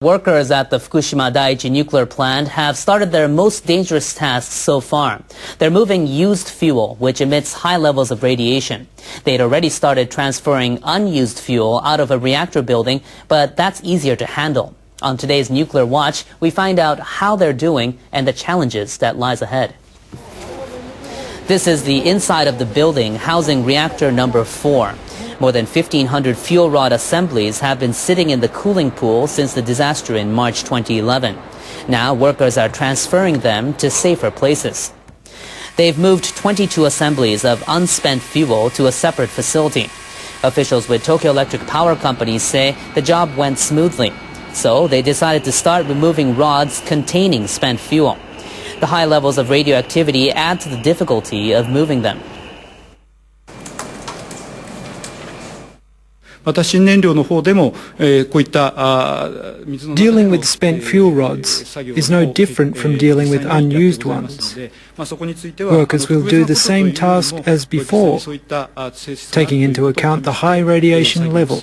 Workers at the Fukushima Daiichi nuclear plant have started their most dangerous tasks so far. They're moving used fuel, which emits high levels of radiation. They'd already started transferring unused fuel out of a reactor building, but that's easier to handle. On today's Nuclear Watch, we find out how they're doing and the challenges that lies ahead. This is the inside of the building housing reactor number 4. More than 1,500 fuel rod assemblies have been sitting in the cooling pool since the disaster in March 2011. Now workers are transferring them to safer places. They've moved 22 assemblies of unspent fuel to a separate facility. Officials with Tokyo Electric Power Company say the job went smoothly. So they decided to start removing rods containing spent fuel. The high levels of radioactivity add to the difficulty of moving them. Dealing with spent fuel rods is no different from dealing with unused ones. Workers will do the same task as before, taking into account the high radiation level.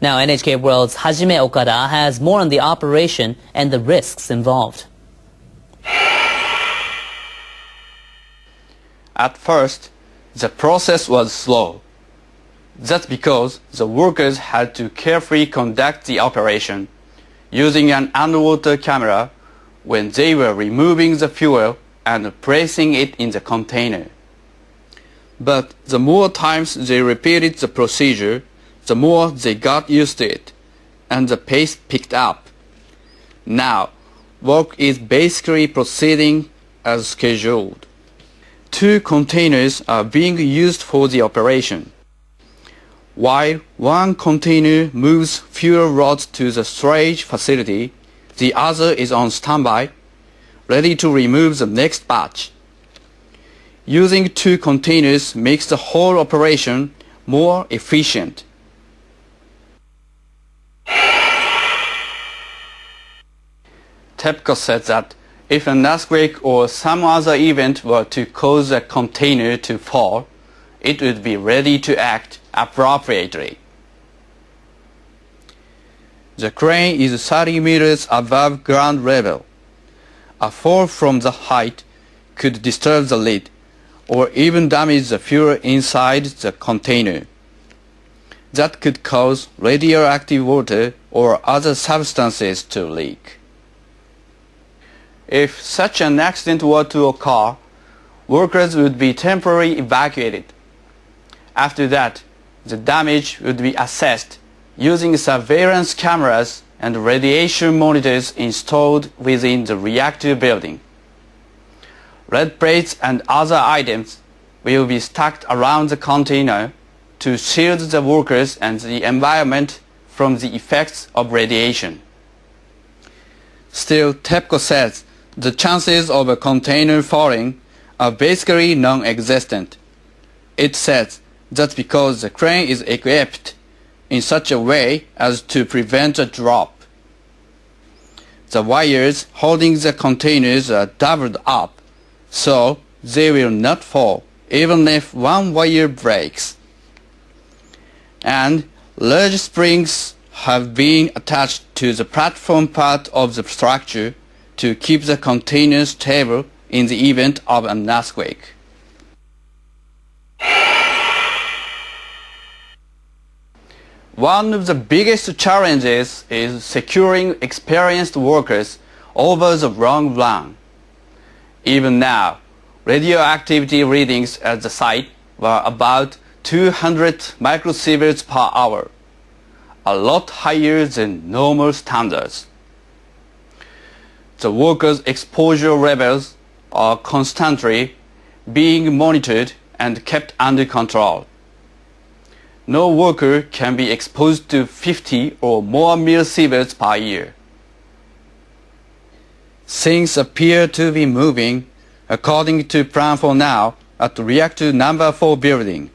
Now, NHK World's Hajime Okada has more on the operation and the risks involved. At first, the process was slow. That's because the workers had to carefully conduct the operation using an underwater camera when they were removing the fuel and placing it in the container. But the more times they repeated the procedure, the more they got used to it, and the pace picked up. Now, work is basically proceeding as scheduled. 2 containers are being used for the operation. While one container moves fuel rods to the storage facility, the other is on standby, ready to remove the next batch. Using 2 containers makes the whole operation more efficient. Tepco said that if an earthquake or some other event were to cause a container to fall, it would be ready to act appropriately. The crane is 30 meters above ground level. A fall from the height could disturb the lid or even damage the fuel inside the container. That could cause radioactive water or other substances to leak. If such an accident were to occur, workers would be temporarily evacuated. After that, the damage would be assessed using surveillance cameras and radiation monitors installed within the reactor building. Lead plates and other items will be stacked around the container to shield the workers and the environment from the effects of radiation. Still, Tepco says the chances of a container falling are basically non-existent. It says that's because the crane is equipped in such a way as to prevent a drop. The wires holding the containers are doubled up, so they will not fall even if one wire breaks. And large springs have been attached to the platform part of the structure to keep the container stable in the event of an earthquake. One of the biggest challenges is securing experienced workers over the long run. Even now, radioactivity readings at the site were about 200 microsieverts per hour, a lot higher than normal standards. The workers' exposure levels are constantly being monitored and kept under control. No worker can be exposed to 50 or more millisieverts per year. Things appear to be moving according to plan for now at reactor number 4 building.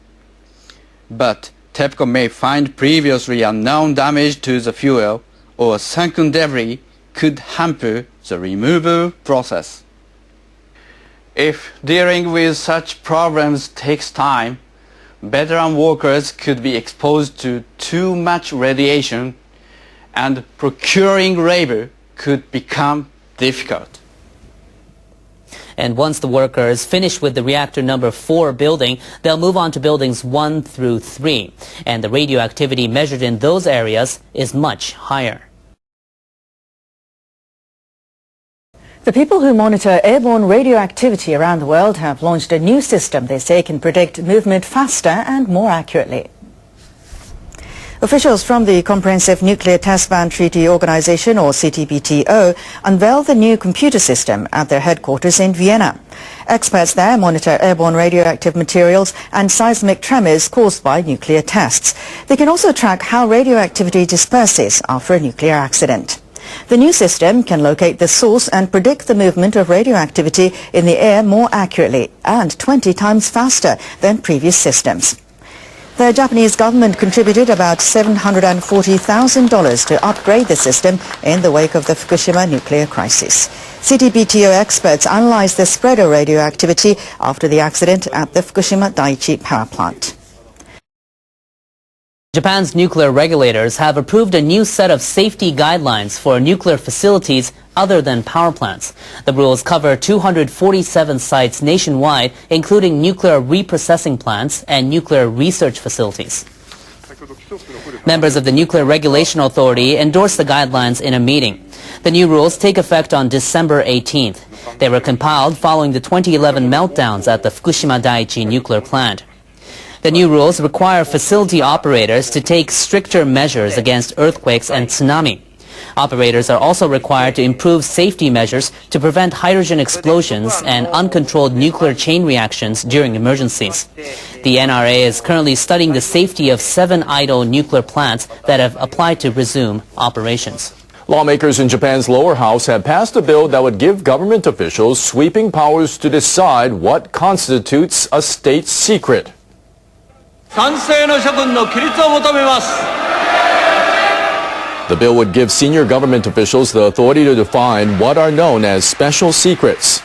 But Tepco may find previously unknown damage to the fuel or sunken debris could hamper the removal process. If dealing with such problems takes time, veteran workers could be exposed to too much radiation and procuring labor could become difficult. And once the workers finish with the reactor number 4 building, they'll move on to buildings 1 through 3. And the radioactivity measured in those areas is much higher. The people who monitor airborne radioactivity around the world have launched a new system they say can predict movement faster and more accurately. Officials from the Comprehensive Nuclear Test Ban Treaty Organization, or CTBTO, unveiled the new computer system at their headquarters in Vienna. Experts there monitor airborne radioactive materials and seismic tremors caused by nuclear tests. They can also track how radioactivity disperses after a nuclear accident. The new system can locate the source and predict the movement of radioactivity in the air more accurately and 20 times faster than previous systems. The Japanese government contributed about $740,000 to upgrade the system in the wake of the Fukushima nuclear crisis. CTBTO experts analyzed the spread of radioactivity after the accident at the Fukushima Daiichi power plant. Japan's nuclear regulators have approved a new set of safety guidelines for nuclear facilities other than power plants. The rules cover 247 sites nationwide, including nuclear reprocessing plants and nuclear research facilities. Members of the Nuclear Regulation Authority endorsed the guidelines in a meeting. The new rules take effect on December 18th. They were compiled following the 2011 meltdowns at the Fukushima Daiichi nuclear plant. The new rules require facility operators to take stricter measures against earthquakes and tsunami. Operators are also required to improve safety measures to prevent hydrogen explosions and uncontrolled nuclear chain reactions during emergencies. The NRA is currently studying the safety of 7 idle nuclear plants that have applied to resume operations. Lawmakers in Japan's lower house have passed a bill that would give government officials sweeping powers to decide what constitutes a state secret. The bill would give senior government officials the authority to define what are known as special secrets.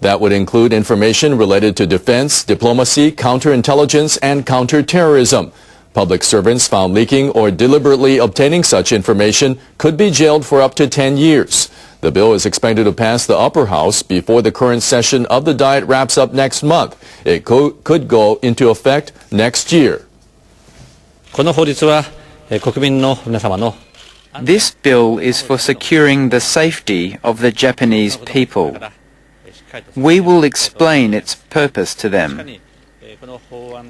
That would include information related to defense, diplomacy, counterintelligence, and counterterrorism. Public servants found leaking or deliberately obtaining such information could be jailed for up to 10 years. The bill is expected to pass the upper house before the current session of the Diet wraps up next month. It could go into effect next year. This bill is for securing the safety of the Japanese people. We will explain its purpose to them.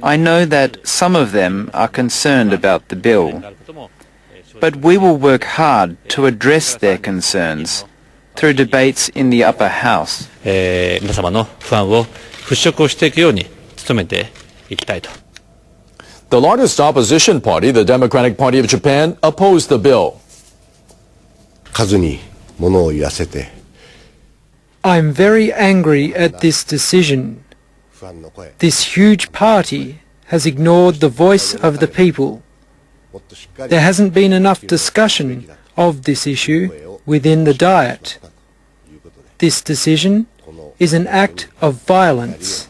I know that some of them are concerned about the bill, but we will work hard to address their concerns through debates in the upper house. The largest opposition party, the Democratic Party of Japan, opposed the bill. I'm very angry at this decision. This huge party has ignored the voice of the people. There hasn't been enough discussion of this issue within the Diet. This decision is an act of violence.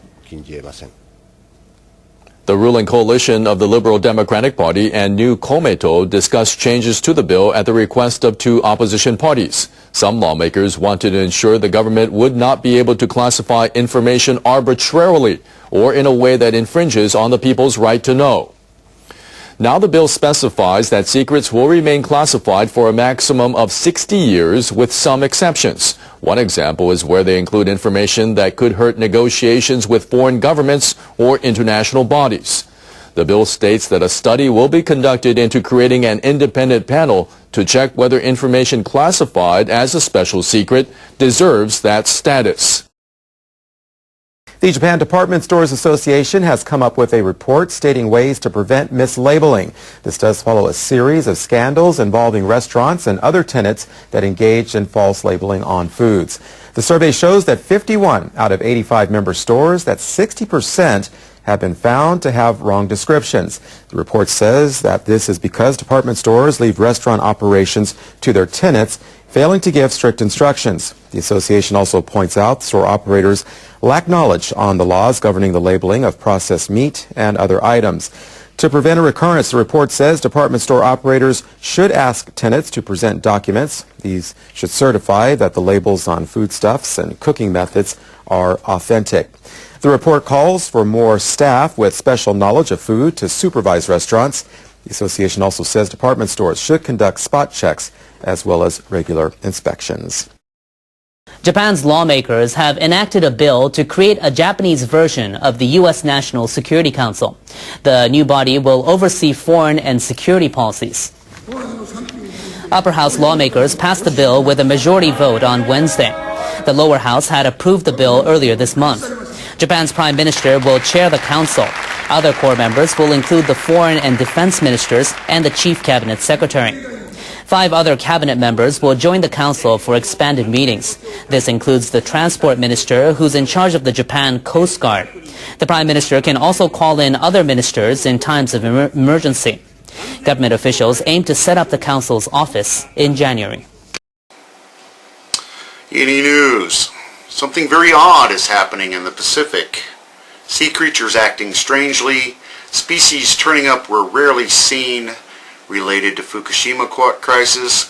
The ruling coalition of the Liberal Democratic Party and New Komeito discussed changes to the bill at the request of 2 opposition parties. Some lawmakers wanted to ensure the government would not be able to classify information arbitrarily or in a way that infringes on the people's right to know. Now the bill specifies that secrets will remain classified for a maximum of 60 years with some exceptions. One example is where they include information that could hurt negotiations with foreign governments or international bodies. The bill states that a study will be conducted into creating an independent panel to check whether information classified as a special secret deserves that status. The Japan Department Stores Association has come up with a report stating ways to prevent mislabeling. This does follow a series of scandals involving restaurants and other tenants that engaged in false labeling on foods. The survey shows that 51 out of 85 member stores, that's 60%, have been found to have wrong descriptions. The report says that this is because department stores leave restaurant operations to their tenants failing to give strict instructions. The association also points out store operators lack knowledge on the laws governing the labeling of processed meat and other items. To prevent a recurrence, the report says department store operators should ask tenants to present documents. These should certify that the labels on foodstuffs and cooking methods are authentic. The report calls for more staff with special knowledge of food to supervise restaurants. The association also says department stores should conduct spot checks as well as regular inspections. Japan's lawmakers have enacted a bill to create a Japanese version of the U.S. National Security Council. The new body will oversee foreign and security policies. Upper House lawmakers passed the bill with a majority vote on Wednesday. The lower house had approved the bill earlier this month. Japan's prime minister will chair the council. Other core members will include the foreign and defense ministers and the chief cabinet secretary. 5 other cabinet members will join the council for expanded meetings. This includes the transport minister, who's in charge of the Japan Coast Guard. The prime minister can also call in other ministers in times of emergency. Government officials aim to set up the council's office in January. Any news? Something very odd is happening in the Pacific. Sea creatures acting strangely, species turning up where rarely seen, related to Fukushima crisis, ?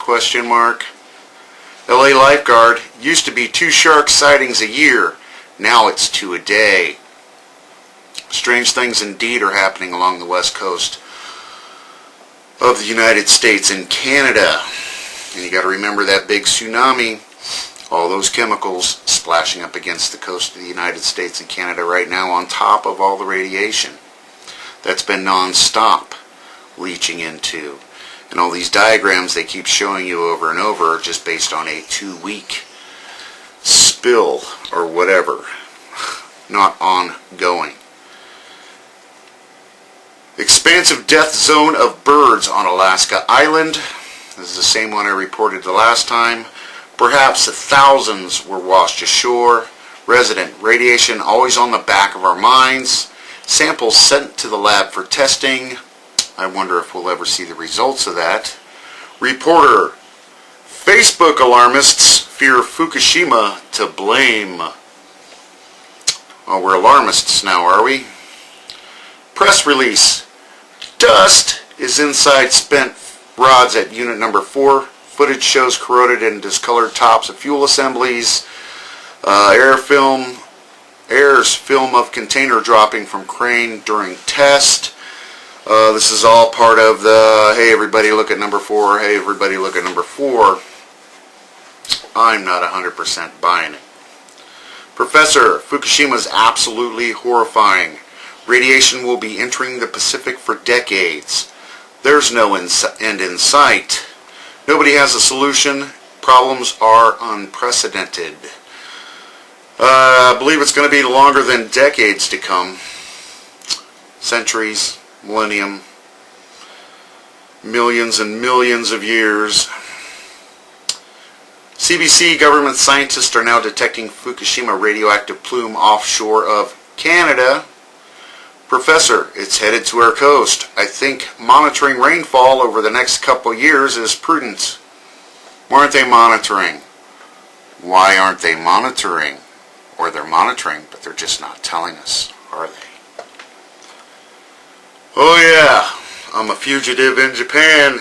LA lifeguard, used to be 2 shark sightings a year, now it's 2 a day. Strange things indeed are happening along the west coast of the United States and Canada. And you got to remember that big tsunami, all those chemicals splashing up against the coast of the United States and Canada right now on top of all the radiation that's been non-stop leaching into. And all these diagrams they keep showing you over and over are just based on a 2-week spill or whatever, not ongoing. Expansive death zone of birds on Alaska Island. This is the same one I reported the last time. Perhaps thousands were washed ashore. Resident radiation always on the back of our minds. Samples sent to the lab for testing. I wonder if we'll ever see the results of that. Reporter, Facebook alarmists fear Fukushima to blame. Oh, we're alarmists now, are we? Press release. Dust is inside spent rods at unit number 4. Footage shows corroded and discolored tops of fuel assemblies. Air's film of container dropping from crane during test. This is all part of the, hey everybody look at number 4, hey everybody look at number 4. I'm not 100% buying it. Professor, Fukushima is absolutely horrifying. Radiation will be entering the Pacific for decades. There's no end in sight. Nobody has a solution. Problems are unprecedented. I believe it's going to be longer than decades to come. Centuries, millennium, millions and millions of years. CBC government scientists are now detecting Fukushima radioactive plume offshore of Canada. Professor, it's headed to our coast. I think monitoring rainfall over the next couple years is prudent. Why aren't they monitoring? Why aren't they monitoring? Or they're monitoring, but they're just not telling us, are they? Oh yeah, I'm a fugitive in Japan.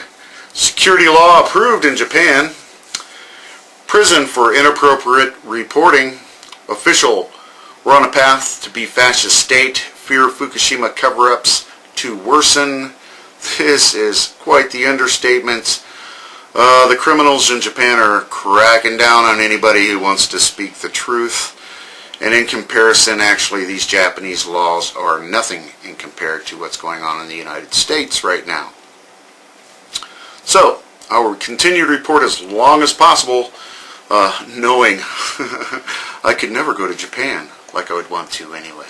Security law approved in Japan. Prison for inappropriate reporting. Official, we're on a path to be fascist state. Fear Fukushima cover-ups to worsen. This is quite the understatement. The criminals in Japan are cracking down on anybody who wants to speak the truth. And in comparison, actually, these Japanese laws are nothing in compared to what's going on in the United States right now. So, I will continue to report as long as possible, knowing I could never go to Japan like I would want to anyway.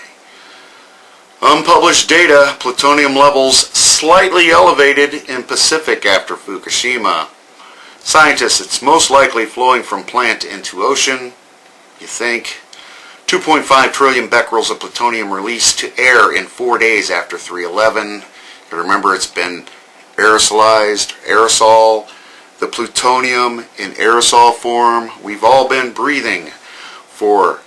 Unpublished data, plutonium levels slightly elevated in Pacific after Fukushima. Scientists, it's most likely flowing from plant into ocean. You think? 2.5 trillion becquerels of plutonium released to air in 4 days after 3/11. You remember it's been aerosol. the plutonium in aerosol form. We've all been breathing for